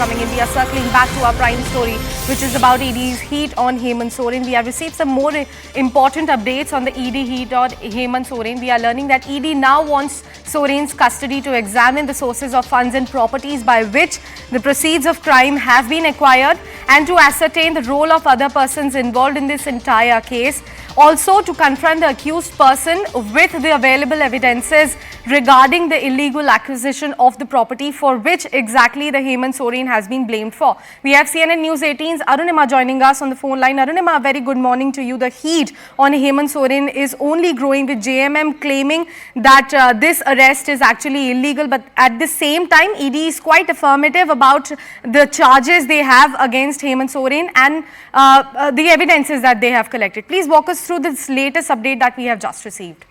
coming in. We are circling back to our prime story, which is about ED's heat on Hemant Soren. We have received some more important updates on the ED heat on Hemant Soren. We are learning that ED now wants Soren's custody to examine the sources of funds and properties by which the proceeds of crime have been acquired and to ascertain the role of other persons involved in this entire case. Also to confront the accused person with the available evidences regarding the illegal acquisition of the property for which exactly the Hemant Soren has been blamed for. We have CNN News 18's Arunima joining us on the phone line. Arunima, a very good morning to you. The heat on Hemant Soren is only growing, with JMM claiming that this arrest is actually illegal, but at the same time ED is quite affirmative about the charges they have against Hemant Soren and the evidences that they have collected. Please walk us through this latest update that we have just received.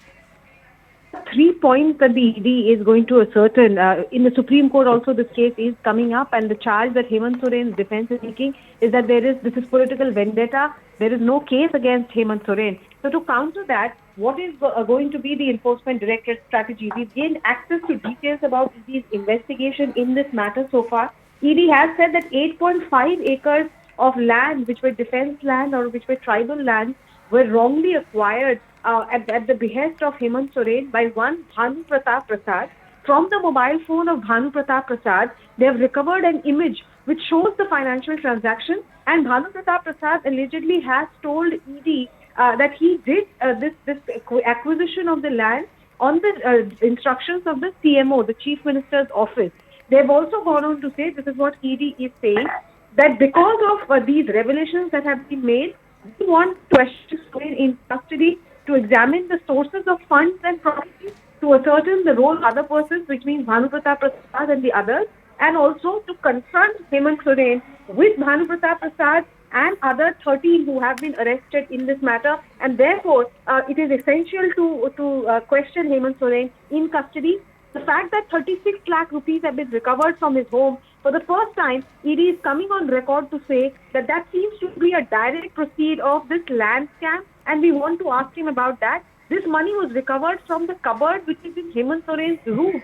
3 points that the ED is going to ascertain. In the Supreme Court also this case is coming up, and the charge that Hemant Soren's defense is making is that this is political vendetta. There is no case against Hemant Soren. So to counter that, what is going to be the Enforcement Directorate strategy? We've gained access to details about ED's investigation in this matter so far. ED has said that 8.5 acres of land, which were defense land or which were tribal lands, were wrongly acquired at the behest of Hemant Soren by one Bhanu Pratap Prasad. From the mobile phone of Bhanu Pratap Prasad, they have recovered an image which shows the financial transaction, and Bhanu Pratap Prasad allegedly has told ED that he did this acquisition of the land on the instructions of the CMO, the Chief Minister's office. They have also gone on to say, this is what ED is saying, that because of these revelations that have been made, we want to question Soren in custody to examine the sources of funds and property, to ascertain the role of other persons, which means Bhanu Pratap Prasad and the others, and also to confront Hemant Soren with Bhanu Pratap Prasad and other 13 who have been arrested in this matter. And therefore, it is essential to question Hemant Soren in custody. The fact that 36 lakh rupees have been recovered from his home, for the first time, ED is coming on record to say that seems to be a direct proceed of this land scam, and we want to ask him about that. This money was recovered from the cupboard which is in Hemant Soren's room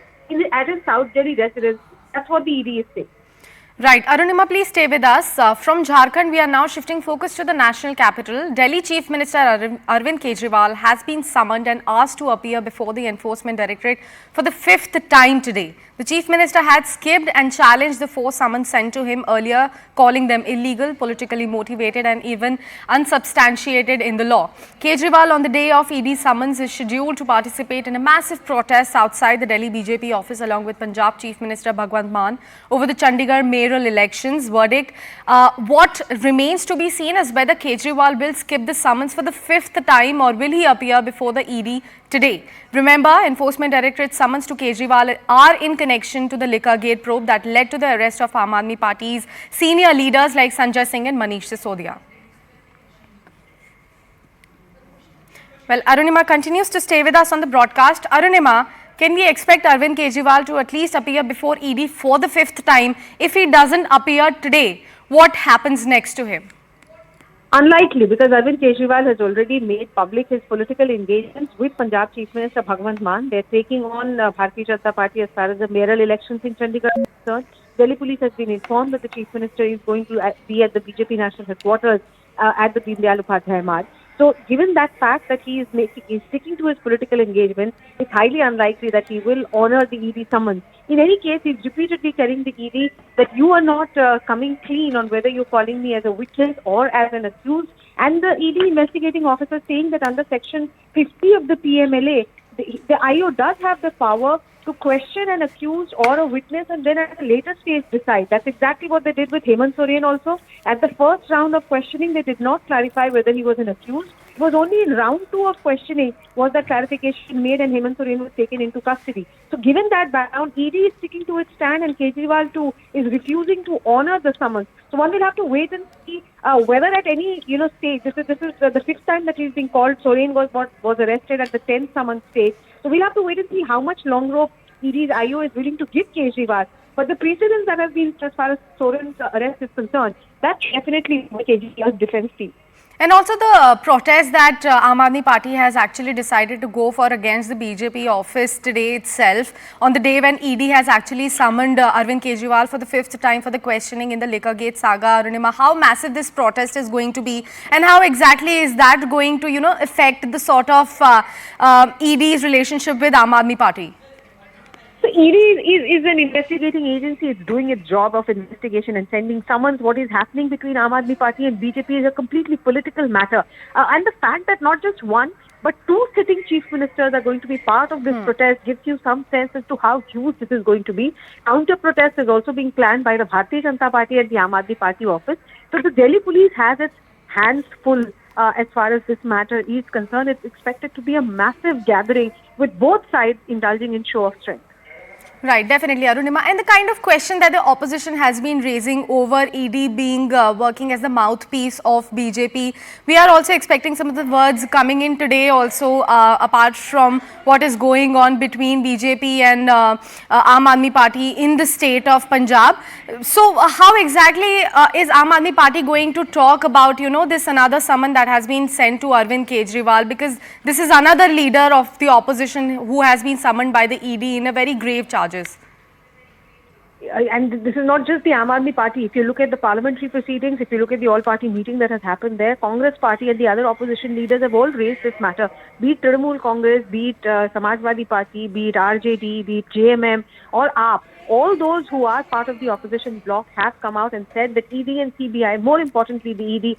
at his South Delhi residence. That's what the ED is saying. Right. Arunima, please stay with us. From Jharkhand, we are now shifting focus to the national capital. Delhi Chief Minister Arvind Kejriwal has been summoned and asked to appear before the Enforcement Directorate for the 5th time today. The Chief Minister had skipped and challenged the 4 summons sent to him earlier, calling them illegal, politically motivated and even unsubstantiated in the law. Kejriwal, on the day of ED's summons, is scheduled to participate in a massive protest outside the Delhi BJP office along with Punjab Chief Minister Bhagwant Mann over the Chandigarh mayoral elections verdict. What remains to be seen is whether Kejriwal will skip the summons for the 5th time or will he appear before the ED today. Remember, Enforcement Directorate summons to Kejriwal are in connection to the liquor gate probe that led to the arrest of Aam Aadmi Party's senior leaders like Sanjay Singh and Manish Sisodia. Well, Arunima continues to stay with us on the broadcast. Arunima, can we expect Arvind Kejriwal to at least appear before ED for the 5th time? If he doesn't appear today, what happens next to him? Unlikely, because Arvind Kejriwal has already made public his political engagements with Punjab Chief Minister Bhagwant Mann. They're taking on Bharatiya Janata Party as far as the mayoral elections in Chandigarh are concerned. Delhi police has been informed that the Chief Minister is going to be at the BJP national headquarters at the Deen Dayal Upadhyay Marg. So, given that fact that he is sticking to his political engagement, it's highly unlikely that he will honor the ED summons. In any case, he's repeatedly telling the ED that you are not coming clean on whether you're calling me as a witness or as an accused. And the ED investigating officer saying that under Section 50 of the PMLA, the IO does have the power to question an accused or a witness and then at a later stage decide. That's exactly what they did with Hemant Soren also. At the first round of questioning, they did not clarify whether he was an accused. It was only in round 2 of questioning was that clarification made and Hemant Soren was taken into custody. So given that background, ED is sticking to its stand and Kejriwal too is refusing to honor the summons. So one will have to wait and see whether at any stage, this is the 5th time that he's been called. Soren was arrested at the 10th summons stage. So we'll have to wait and see how much long rope ED's IO is willing to give Kejriwal. But the precedents that have been as far as Soren's arrest is concerned, that's definitely Kejriwal's defense team. And also the protest that Aam Aadmi Party has actually decided to go for against the BJP office today itself, on the day when ED has actually summoned Arvind Kejriwal for the 5th time for the questioning in the Liquorgate saga. Arunima, how massive this protest is going to be, and how exactly is that going to, affect the sort of ED's relationship with Aam Aadmi Party? So ED is an investigating agency. It's doing its job of investigation and sending summons. What is happening between Aam Aadmi Party and BJP is a completely political matter. And the fact that not just one, but two sitting chief ministers are going to be part of this protest gives you some sense as to how huge this is going to be. Counter-protest is also being planned by the Bharatiya Janata Party at the Aam Aadmi Party office. So the Delhi police has its hands full as far as this matter is concerned. It's expected to be a massive gathering with both sides indulging in show of strength. Right, definitely, Arunima. And the kind of question that the opposition has been raising over ED being working as the mouthpiece of BJP, we are also expecting some of the words coming in today also, apart from what is going on between BJP and Aam Aadmi Party in the state of Punjab. So how exactly is Aam Aadmi Party going to talk about, this another summon that has been sent to Arvind Kejriwal, because this is another leader of the opposition who has been summoned by the ED in a very grave charge. And this is not just the Aam Aadmi Party. If you look at the parliamentary proceedings, if you look at the all-party meeting that has happened there, Congress Party and the other opposition leaders have all raised this matter. Be it Trinamool Congress, be it Samajwadi Party, be it RJD, be it JMM or AAP. All those who are part of the opposition bloc have come out and said that ED and CBI, more importantly the ED,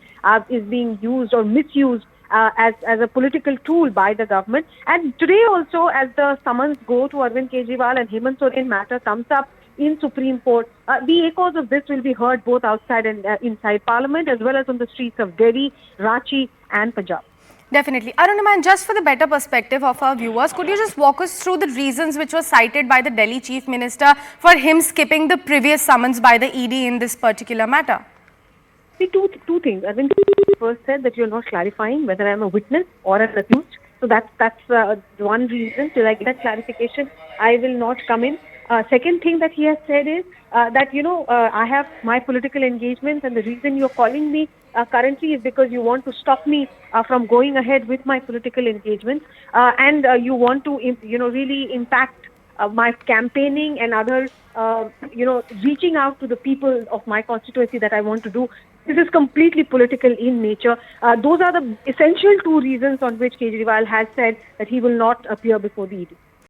is being used or misused as a political tool by the government. And today also, as the summons go to Arvind Kejriwal and Hemant Soren matter comes up in Supreme Court, the echoes of this will be heard both outside and inside Parliament, as well as on the streets of Delhi, Ranchi and Punjab. Definitely. Arunima, and just for the better perspective of our viewers, could you just walk us through the reasons which were cited by the Delhi Chief Minister for him skipping the previous summons by the ED in this particular matter? See, two things. Arvind first said that you're not clarifying whether I'm a witness or an accused. So that's one reason. Till I get that clarification, I will not come in. Second thing that he has said is that, I have my political engagements, and the reason you're calling me currently is because you want to stop me from going ahead with my political engagements, and you want to, really impact my campaigning and other, reaching out to the people of my constituency that I want to do. This is completely political in nature. Those are the essential two reasons on which Kejriwal has said that he will not appear before the ED.